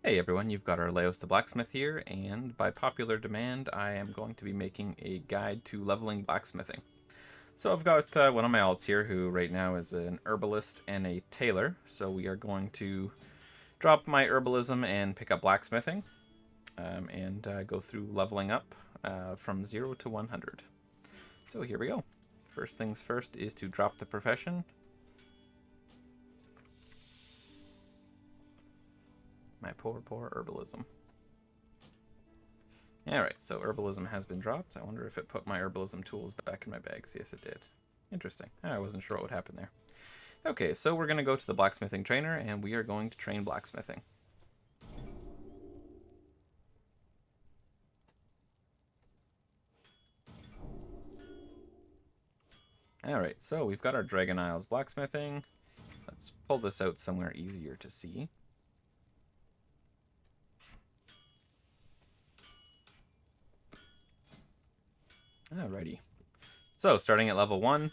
Hey everyone, you've got Arleos the blacksmith here, and by popular demand, I am going to be making a guide to leveling blacksmithing. So I've got one of my alts here who right now is an herbalist and a tailor, so we are going to drop my herbalism and pick up blacksmithing, and go through leveling up from 0 to 100. So here we go. First things first is to drop the profession. My poor herbalism. Alright, so herbalism has been dropped. I wonder if it put my herbalism tools back in my bags. Yes, it did. Interesting. I wasn't sure what would happen there. Okay, so we're going to go to the blacksmithing trainer, and we are going to train blacksmithing. Alright, so we've got our Dragon Isles blacksmithing. Let's pull this out somewhere easier to see. Alrighty. So, starting at level 1,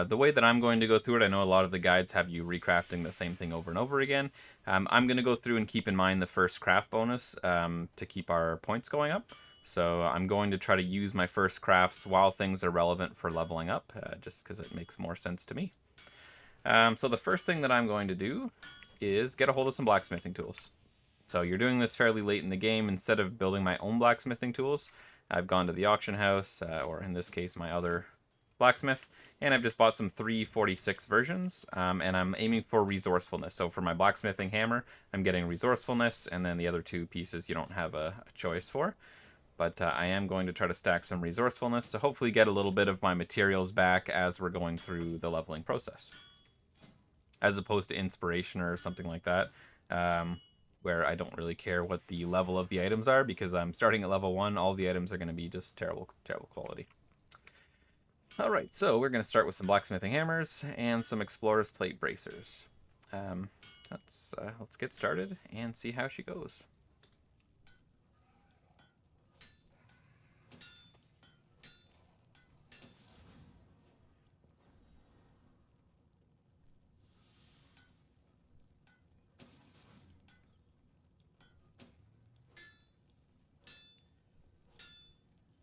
the way that I'm going to go through it, I know a lot of the guides have you recrafting the same thing over and over again. I'm going to go through and keep in mind the first craft bonus to keep our points going up. So I'm going to try to use my first crafts while things are relevant for leveling up, just because it makes more sense to me. So the first thing that I'm going to do is get a hold of some blacksmithing tools. So you're doing this fairly late in the game. Instead of building my own blacksmithing tools, I've gone to the auction house, or in this case, my other blacksmith, and I've just bought some 346 versions, and I'm aiming for resourcefulness. So for my blacksmithing hammer, I'm getting resourcefulness, and then the other two pieces you don't have a choice for. But I am going to try to stack some resourcefulness to hopefully get a little bit of my materials back as we're going through the leveling process. As opposed to inspiration or something like that, where I don't really care what the level of the items are, because I'm starting at level 1, all the items are going to be just terrible quality. Alright, so we're going to start with some blacksmithing hammers and some explorer's plate bracers. Let's get started and see how she goes.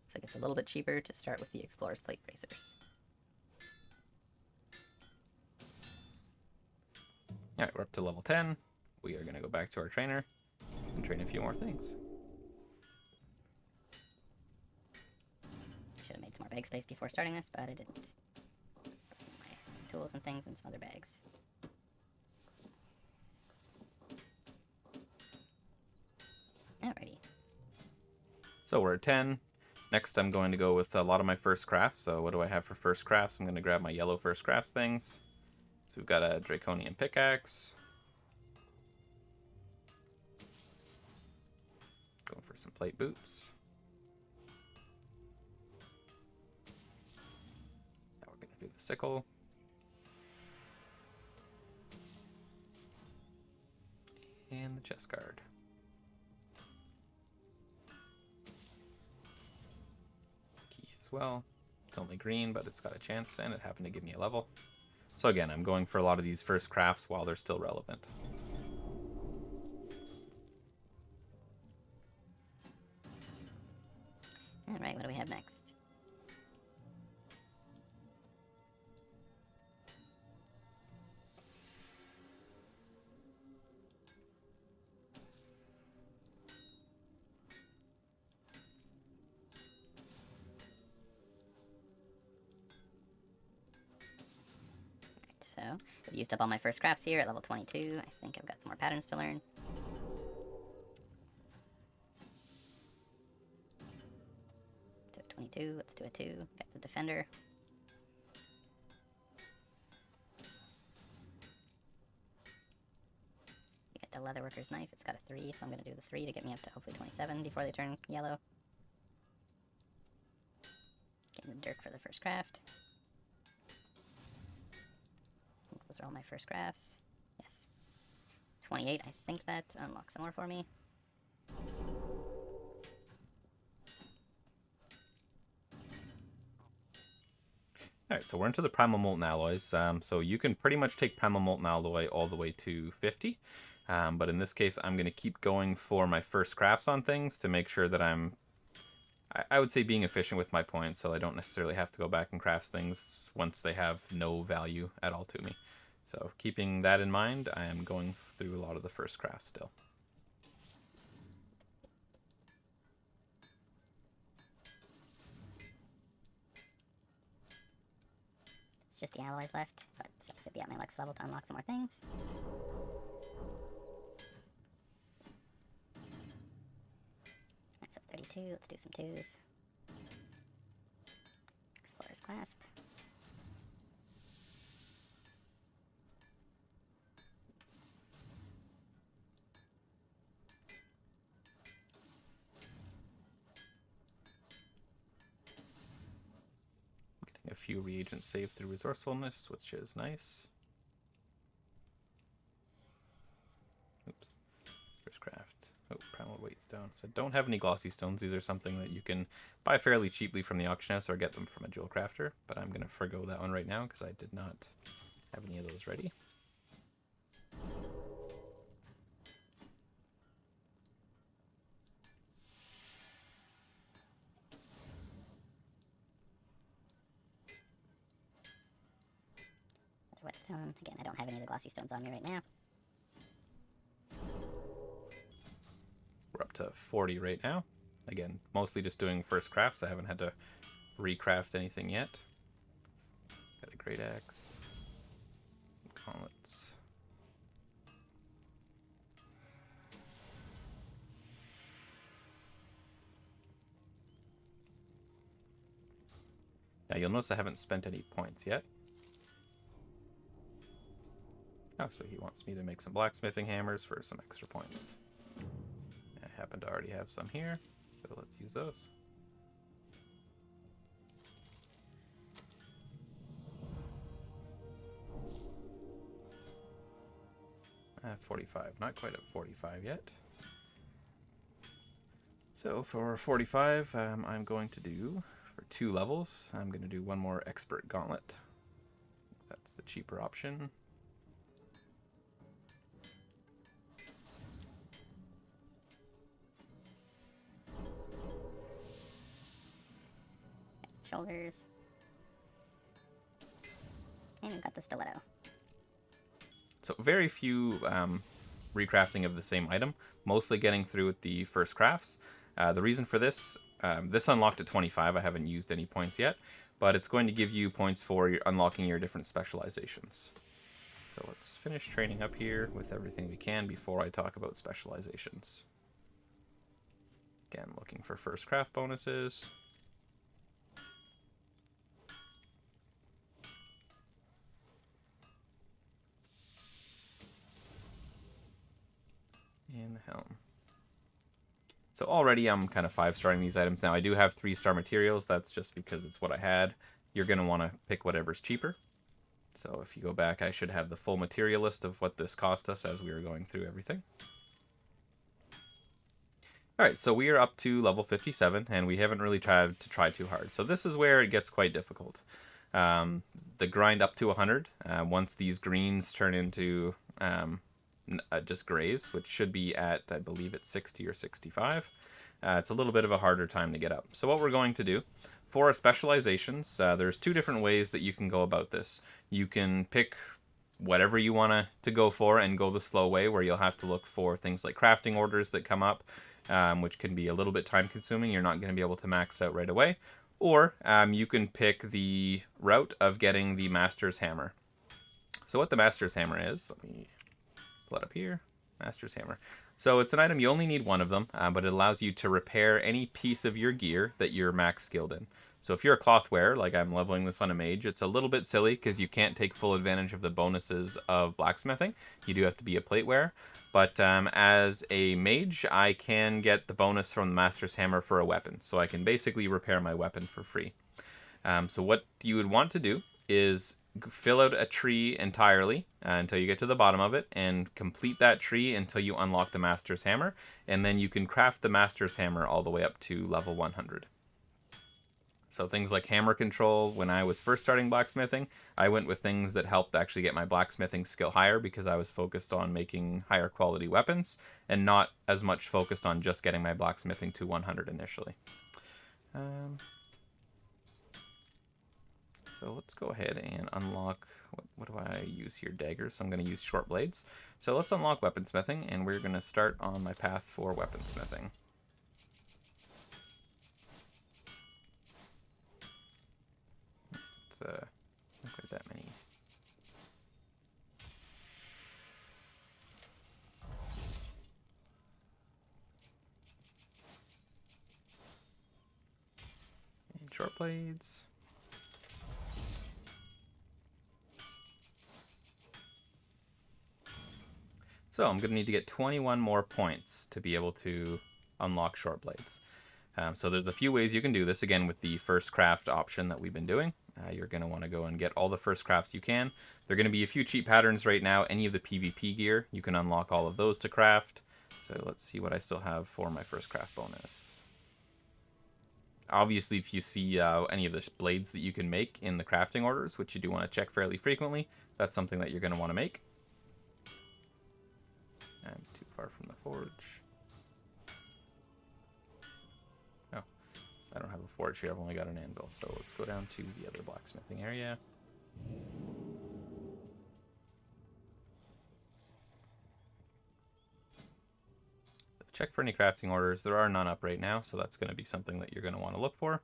So it gets a little bit cheaper to start with the explorer's plate bracers. Alright, we're up to level 10. We are going to go back to our trainer and train a few more things. Should have made some more bag space before starting this, but I didn't. Put some of my tools and things in some other bags. Alrighty. So we're at 10. Next, I'm going to go with a lot of my first crafts. So what do I have for first crafts? I'm going to grab my yellow first crafts things. So we've got a draconium pickaxe. Going for some plate boots. Now we're going to do the sickle. And the chest guard. Key as well. It's only green, but it's got a chance, and it happened to give me a level. So again, I'm going for a lot of these first crafts while they're still relevant. Alright, what do we have next? So, I've used up all my first crafts here at level 22. I think I've got some more patterns to learn. Do a 22, let's do a 2. Got the defender. You get the leatherworker's knife, it's got a 3, so I'm going to do the 3 to get me up to hopefully 27 before they turn yellow. Getting the dirt for the first craft. Those are all my first crafts. Yes. 28, I think that unlocks some more for me. Alright, so we're into the Primal Molten Alloys. So you can pretty much take Primal Molten Alloy all the way to 50. But in this case, I'm going to keep going for my first crafts on things to make sure that I would say being efficient with my points, so I don't necessarily have to go back and craft things once they have no value at all to me. So keeping that in mind, I am going through a lot of the first crafts still. It's just the alloys left, but I could be at my next level to unlock some more things. Alright, so 32, let's do some 2s. Explorer's Clasp. Getting a few reagents saved through resourcefulness, which is nice. Oops. First craft. Oh, primal weight stone. So I don't have any glossy stones. These are something that you can buy fairly cheaply from the auction house or get them from a jewel crafter. But I'm going to forgo that one right now because I did not have any of those ready. Whetstone. Again, I don't have any of the glossy stones on me right now. We're up to 40 right now. Again, mostly just doing first crafts. I haven't had to recraft anything yet. Got a great axe. Gauntlets. Now you'll notice I haven't spent any points yet. Oh, so he wants me to make some blacksmithing hammers for some extra points. I happen to already have some here, so let's use those. 45, not quite at 45 yet. So for 45, I'm going to do, for 2 levels, I'm going to do one more expert gauntlet. That's the cheaper option. Shoulders. And we've got the stiletto. So very few recrafting of the same item, mostly getting through with the first crafts. The reason for this, this unlocked at 25, I haven't used any points yet, but it's going to give you points for unlocking your different specializations. So let's finish training up here with everything we can before I talk about specializations. Again, looking for first craft bonuses. And the helm. So already I'm kind of 5-starring these items now. I do have 3-star materials. That's just because it's what I had. You're going to want to pick whatever's cheaper. So if you go back, I should have the full material list of what this cost us as we were going through everything. Alright, so we are up to level 57, and we haven't really tried to try too hard. So this is where it gets quite difficult. The grind up to 100, once these greens turn into just grays, which should be at, I believe it's 60 or 65. It's a little bit of a harder time to get up. So what we're going to do, for our specializations, there's 2 different ways that you can go about this. You can pick whatever you want to go for and go the slow way, where you'll have to look for things like crafting orders that come up, which can be a little bit time consuming. You're not going to be able to max out right away. Or you can pick the route of getting the Master's Hammer. So what the Master's Hammer is, let me pull it up here, Master's Hammer. So it's an item, you only need 1 of them, but it allows you to repair any piece of your gear that you're max skilled in. So if you're a cloth wearer, like I'm leveling this on a mage, it's a little bit silly because you can't take full advantage of the bonuses of blacksmithing. You do have to be a plate wearer. But as a mage, I can get the bonus from the Master's Hammer for a weapon. So I can basically repair my weapon for free. So what you would want to do is fill out a tree entirely until you get to the bottom of it, and complete that tree until you unlock the Master's Hammer, and then you can craft the Master's Hammer all the way up to level 100. So things like hammer control, when I was first starting blacksmithing, I went with things that helped actually get my blacksmithing skill higher because I was focused on making higher quality weapons and not as much focused on just getting my blacksmithing to 100 initially. So let's go ahead and unlock, what do I use here? Daggers. So I'm going to use short blades. So let's unlock weaponsmithing, and we're going to start on my path for weaponsmithing. It's not quite that many. And short blades. So I'm going to need to get 21 more points to be able to unlock short blades. So there's a few ways you can do this. Again, with the first craft option that we've been doing, you're going to want to go and get all the first crafts you can. There are going to be a few cheap patterns right now. Any of the PvP gear, you can unlock all of those to craft. So let's see what I still have for my first craft bonus. Obviously, if you see any of the blades that you can make in the crafting orders, which you do want to check fairly frequently, that's something that you're going to want to make. I'm too far from the forge. Oh, I don't have a forge here. I've only got an anvil. So let's go down to the other blacksmithing area. Check for any crafting orders. There are none up right now, so that's going to be something that you're going to want to look for.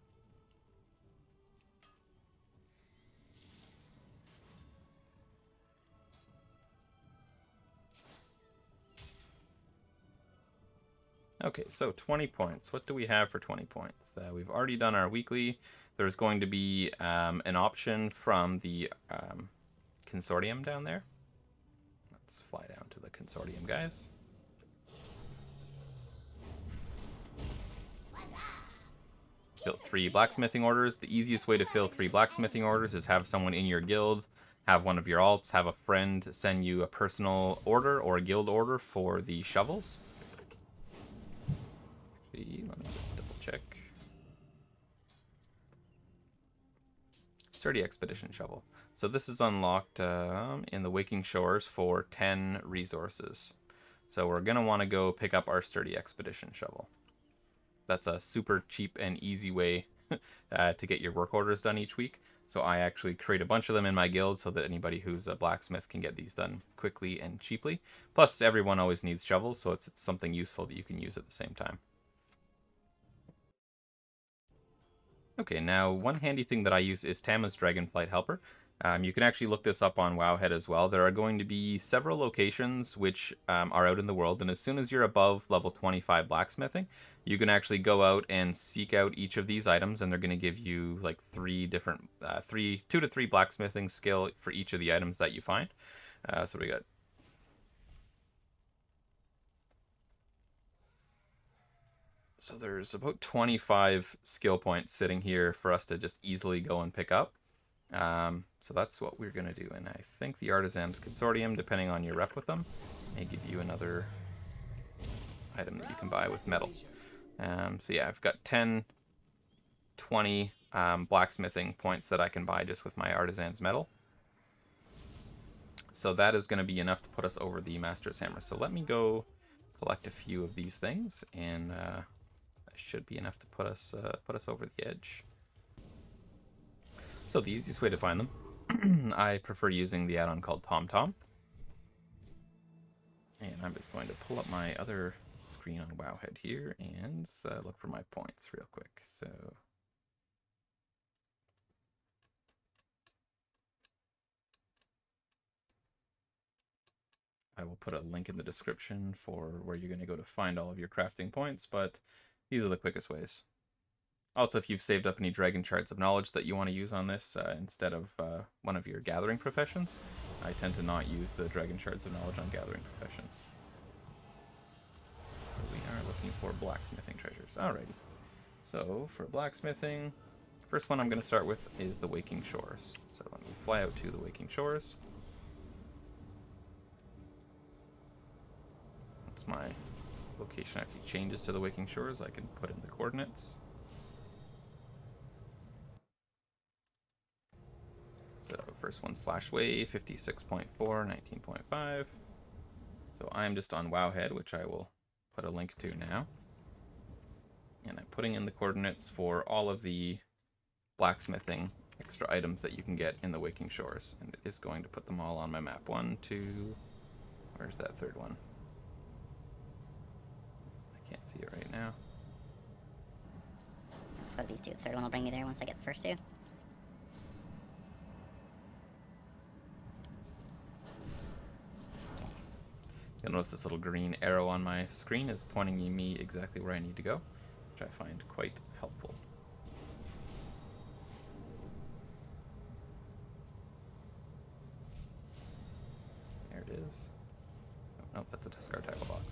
Okay, so 20 points. What do we have for 20 points? We've already done our weekly. There's going to be an option from the consortium down there. Let's fly down to the consortium, guys. Fill 3 blacksmithing orders. The easiest way to fill 3 blacksmithing orders is have someone in your guild, have one of your alts, have a friend send you a personal order or a guild order for the shovels. Let me just double check. Sturdy Expedition Shovel. So this is unlocked in the Waking Shores for 10 resources. So we're going to want to go pick up our Sturdy Expedition Shovel. That's a super cheap and easy way to get your work orders done each week. So I actually create a bunch of them in my guild so that anybody who's a blacksmith can get these done quickly and cheaply. Plus, everyone always needs shovels, so it's something useful that you can use at the same time. Okay, now one handy thing that I use is Tama's Dragonflight Helper. You can actually look this up on Wowhead as well. There are going to be several locations which are out in the world, and as soon as you're above level 25 blacksmithing, you can actually go out and seek out each of these items, and they're going to give you like 2 to 3 blacksmithing skill for each of the items that you find. So we got. So there's about 25 skill points sitting here for us to just easily go and pick up. So that's what we're going to do. And I think the Artisans Consortium, depending on your rep with them, may give you another item that you can buy with metal. So yeah, I've got 10, 20 blacksmithing points that I can buy just with my Artisan's metal. So that is going to be enough to put us over the Master's Hammer. So let me go collect a few of these things, and that should be enough to put us over the edge. So the easiest way to find them, I prefer using the add-on called TomTom. And I'm just going to pull up my other screen on Wowhead here and look for my points real quick. So I will put a link in the description for where you're going to go to find all of your crafting points, but these are the quickest ways. Also, if you've saved up any Dragon Shards of Knowledge that you want to use on this instead of one of your gathering professions, I tend to not use the Dragon Shards of Knowledge on gathering professions. So we are looking for blacksmithing treasures. Alrighty. So for blacksmithing, first one I'm going to start with is the Waking Shores. So let me fly out to the Waking Shores. Once my location actually changes to the Waking Shores, I can put in the coordinates. So first one slash wave, 56.4, 19.5. So I'm just on Wowhead, which I will put a link to now. And I'm putting in the coordinates for all of the blacksmithing extra items that you can get in the Waking Shores. And it is going to put them all on my map. 1, 2, where's that third one? I can't see it right now. Let's go to these two. The third one will bring me there once I get the first two. You'll notice this little green arrow on my screen is pointing me exactly where I need to go, which I find quite helpful. There it is. Oh, no, that's a Tuskar tackle box.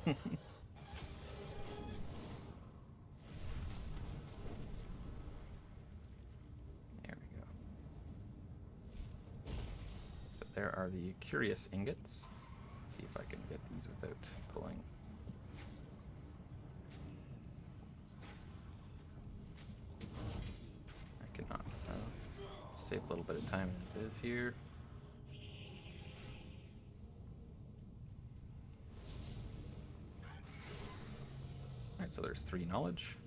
There we go. So there are the curious ingots. See if I can get these without pulling. I cannot, so save a little bit of time in it is here. Alright, so there's 3 knowledge.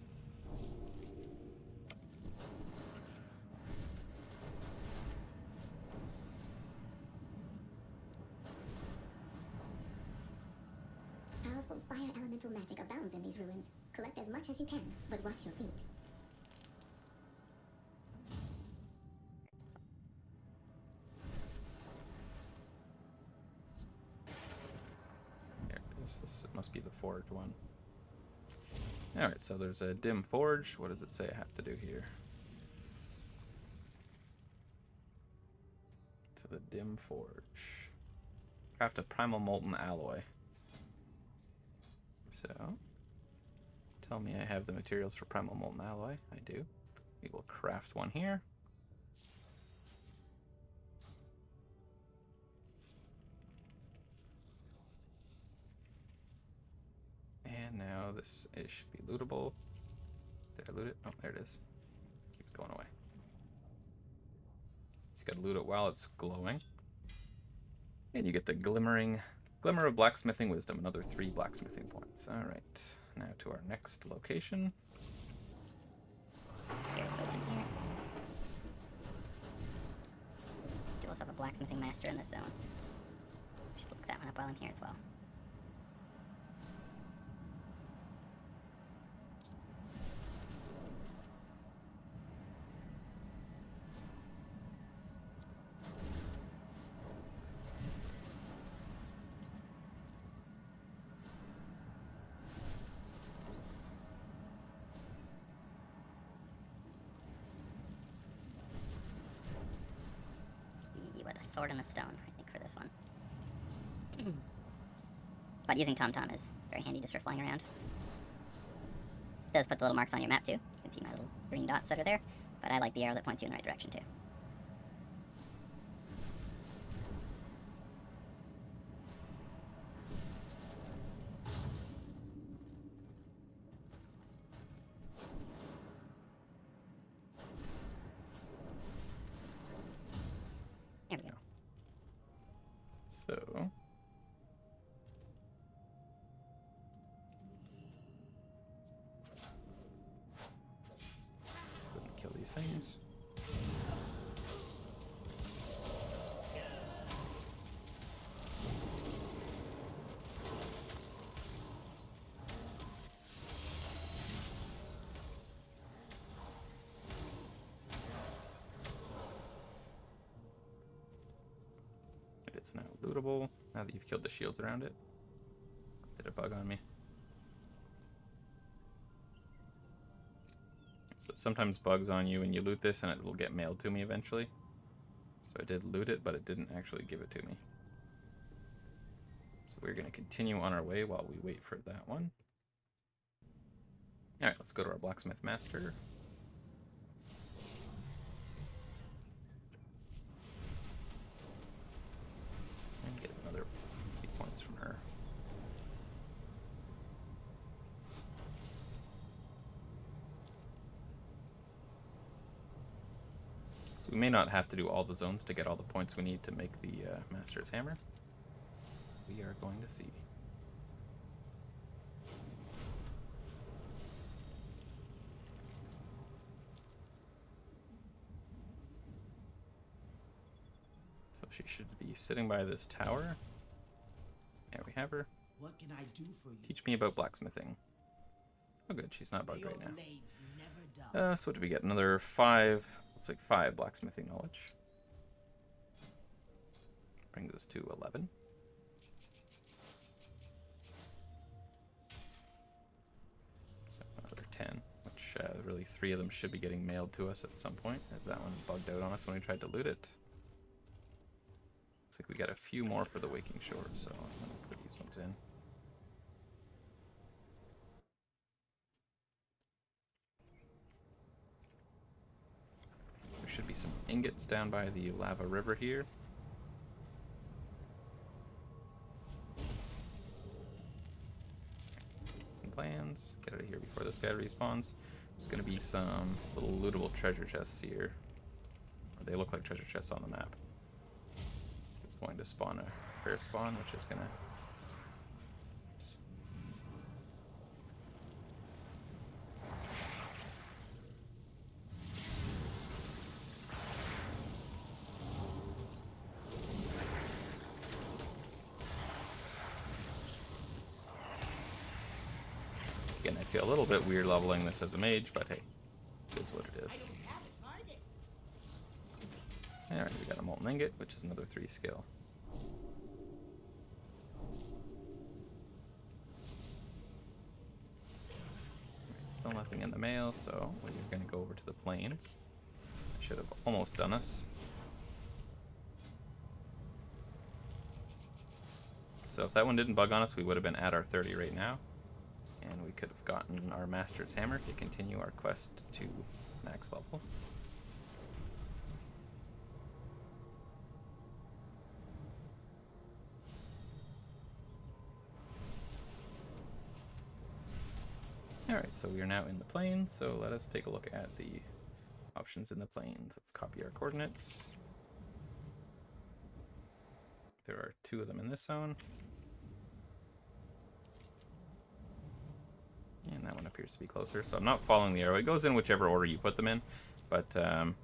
Powerful fire elemental magic abounds in these ruins. Collect as much as you can, but watch your feet. There it is. This must be the forge one. Alright, so there's a dim forge. What does it say I have to do here? To the dim forge. Craft a primal molten alloy. So, tell me I have the materials for primal molten alloy. I do. We will craft one here. And now this should be lootable. Did I loot it? Oh, there it is. Keeps going away. So you gotta loot it while it's glowing. And you get the Glimmer of Blacksmithing Wisdom, another 3 blacksmithing points. Alright, now to our next location. Here, it's open here. Do also have a blacksmithing master in this zone. Should look that one up while I'm here as well. Sword and a stone, I think, for this one. But using TomTom is very handy just for flying around. It does put the little marks on your map too. You can see my little green dots that are there, but I like the arrow that points you in the right direction too. There we go. So, kill these things. It's now lootable, now that you've killed the shields around it. Did a bug on me. So sometimes bugs on you when you loot this and it will get mailed to me eventually. So I did loot it, but it didn't actually give it to me. So we're going to continue on our way while we wait for that one. Alright, let's go to our blacksmith master. And get another 8 points from her. So So we may not have to do all the zones to get all the points we need to make the Master's Hammer. We are going to see. So she should be sitting by this tower. There we have her. What can I do for you? Teach me about blacksmithing. Oh good, she's not bugged Your right now. blades never dull. So what do we get? Another 5, looks like 5 blacksmithing knowledge. Brings us to 11. So another 10, which really 3 of them should be getting mailed to us at some point, as that one bugged out on us when we tried to loot it. Looks like we got a few more for the Waking Shores, so I'm going to put these ones in. There should be some ingots down by the lava river here. Plans. Get out of here before this guy respawns. There's going to be some little lootable treasure chests here. Or they look like treasure chests on the map. So it's going to spawn a fair spawn, which is going to... Again, I feel a little bit weird leveling this as a mage, but hey, it is what it is. Alright, we got a molten ingot, which is another 3 skill. Still nothing in the mail, so we're going to go over to the plains. Should have almost done us. So if that one didn't bug on us, we would have been at our 30 right now. And we could have gotten our Master's Hammer to continue our quest to max level. Alright, so we are now in the plains, so let us take a look at the options in the plains. Let's copy our coordinates. There are 2 of them in this zone. And that one appears to be closer, so I'm not following the arrow. It goes in whichever order you put them in, but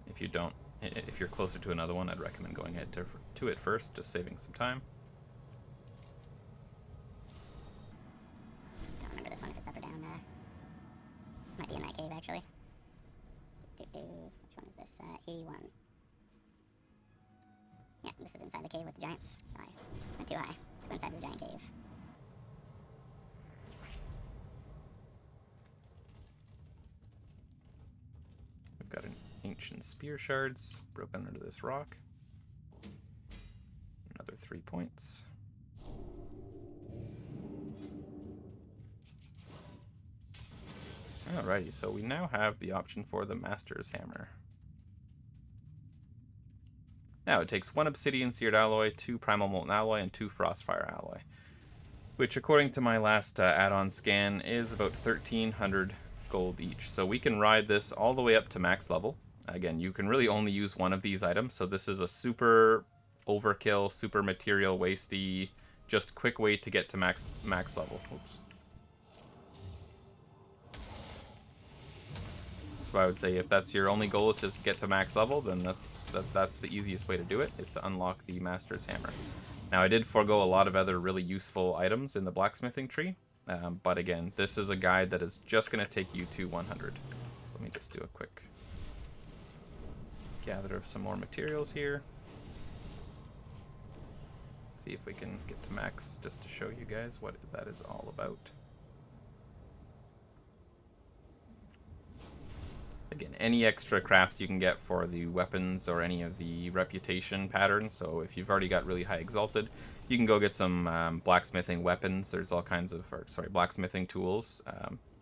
if you don't, if you're closer to another one, I'd recommend going ahead to it first, just saving some time. Don't remember this one if it's up or down. Might be in that cave actually. Which one is this? 81. Yeah, this is inside the cave with the giants. Sorry, went too high. Let's go inside the giant cave. We've got an ancient spear shards broken under this rock. Another 3 points. Alrighty, so we now have the option for the Master's Hammer. Now it takes 1 obsidian seared alloy, 2 primal molten alloy, and 2 frostfire alloy, which according to my last add-on scan is about 1,300 gold each. So we can ride this all the way up to max level. Again, you can really only use 1 of these items, so this is a super overkill, super material wasty, just quick way to get to max level. Oops. So I would say if that's your only goal is just to get to max level, then that's the easiest way to do it, is to unlock the Master's Hammer. Now I did forego a lot of other really useful items in the blacksmithing tree, but again, this is a guide that is just going to take you to 100. Let me just do a quick gather of some more materials here. See if we can get to max just to show you guys what that is all about. Again, any extra crafts you can get for the weapons or any of the reputation patterns. So if you've already got really high exalted, you can go get some blacksmithing weapons. There's all kinds of, blacksmithing tools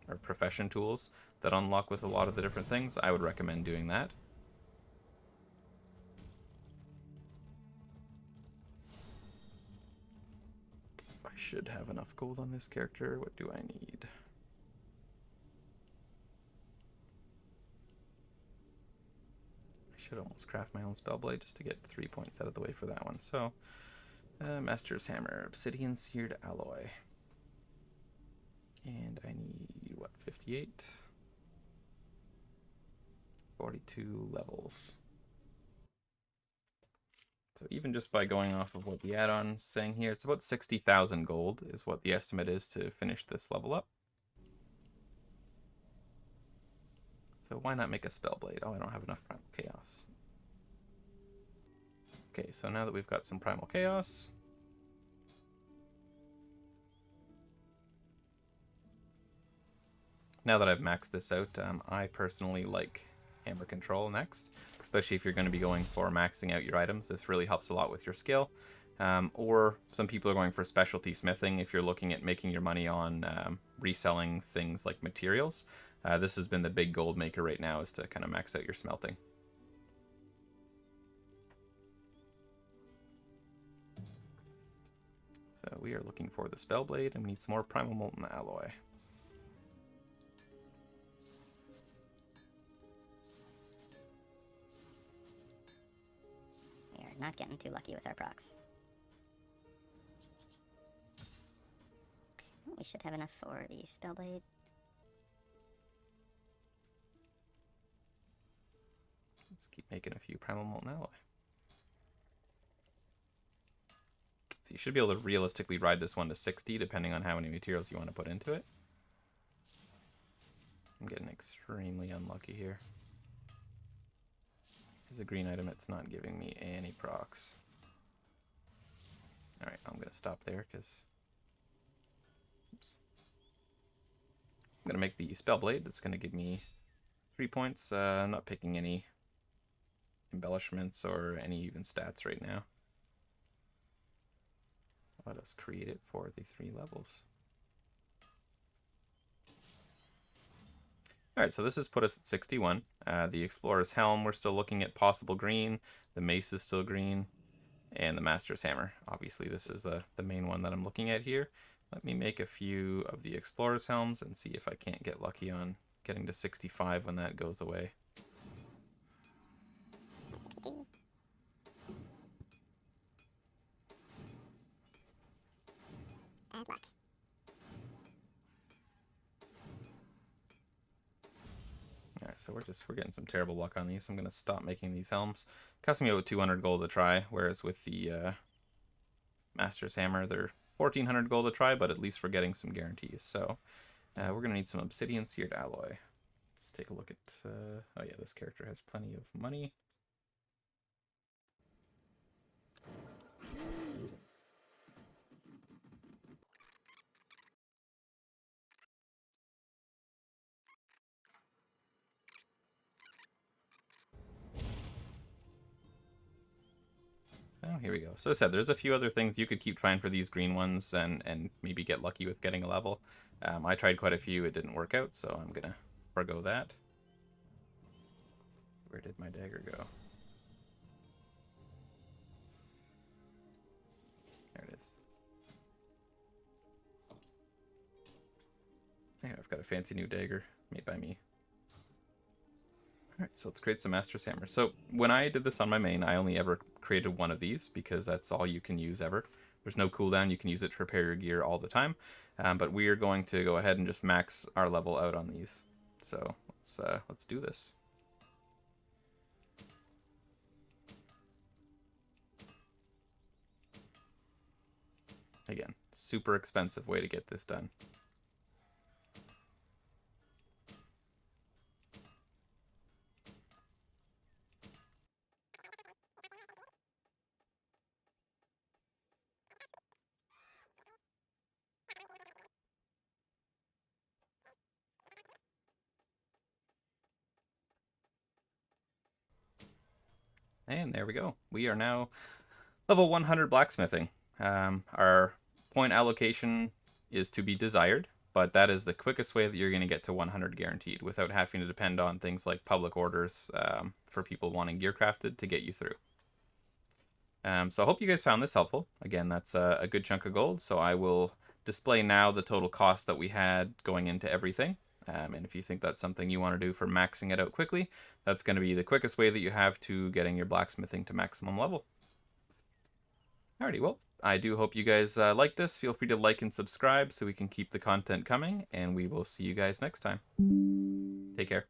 or profession tools that unlock with a lot of the different things. I would recommend doing that. I should have enough gold on this character. What do I need? should almost craft my own spellblade just to get 3 points out of the way for that one. So, Master's Hammer, Obsidian Seared Alloy. And I need, what, 58? 42 levels. So even just by going off of what the add-on's saying here, it's about 60,000 gold is what the estimate is to finish this level up. So why not make a spellblade? Oh, I don't have enough Primal Chaos. Okay, so now that we've got some Primal Chaos, now that I've maxed this out, I personally like Hammer Control next, especially if you're going to be going for maxing out your items. This really helps a lot with your skill. Or some people are going for specialty smithing if you're looking at making your money on reselling things like materials. This has been the big gold maker right now, is to kind of max out your smelting. So we are looking for the Spellblade, and we need some more Primal Molten Alloy. We are not getting too lucky with our procs. We should have enough for the Spellblade. Let's keep making a few Primal Molten Alloy. So you should be able to realistically ride this one to 60, depending on how many materials you want to put into it. I'm getting extremely unlucky here. There's a green item, it's not giving me any procs. Alright, I'm going to stop there, because... I'm going to make the Spellblade. It's going to give me 3 points. I'm not picking any embellishments or any even stats right now. Let us create it for the 3 levels. Alright, so this has put us at 61. The Explorer's Helm, we're still looking at possible green. The Mace is still green. And the Master's Hammer. Obviously, this is the main one that I'm looking at here. Let me make a few of the Explorer's Helms and see if I can't get lucky on getting to 65 when that goes away. Bad luck. Alright, so we're getting some terrible luck on these. I'm going to stop making these helms. Costing me about 200 gold to try, whereas with the Master's Hammer, they're 1,400 gold to try, but at least we're getting some guarantees. So we're going to need some Obsidian Seared Alloy. Let's take a look at... oh yeah, this character has plenty of money. Oh, here we go. So as I said, there's a few other things you could keep trying for these green ones and maybe get lucky with getting a level. I tried quite a few, it didn't work out, so I'm gonna forgo that. Where did my dagger go? There it is. Yeah, I've got a fancy new dagger made by me. Alright, so let's create some Master's Hammer. So when I did this on my main, I only ever created one of these because that's all you can use ever. There's no cooldown, you can use it to repair your gear all the time. But we are going to go ahead and just max our level out on these. So let's do this. Again, super expensive way to get this done. And there we go. We are now level 100 blacksmithing. Our point allocation is to be desired, but that is the quickest way that you're going to get to 100 guaranteed without having to depend on things like public orders for people wanting gear crafted to get you through. So I hope you guys found this helpful. Again, that's a good chunk of gold, so I will display now the total cost that we had going into everything. And if you think that's something you want to do for maxing it out quickly, that's going to be the quickest way that you have to getting your blacksmithing to maximum level. Alrighty, well, I do hope you guys like this. Feel free to like and subscribe so we can keep the content coming, and we will see you guys next time. Take care.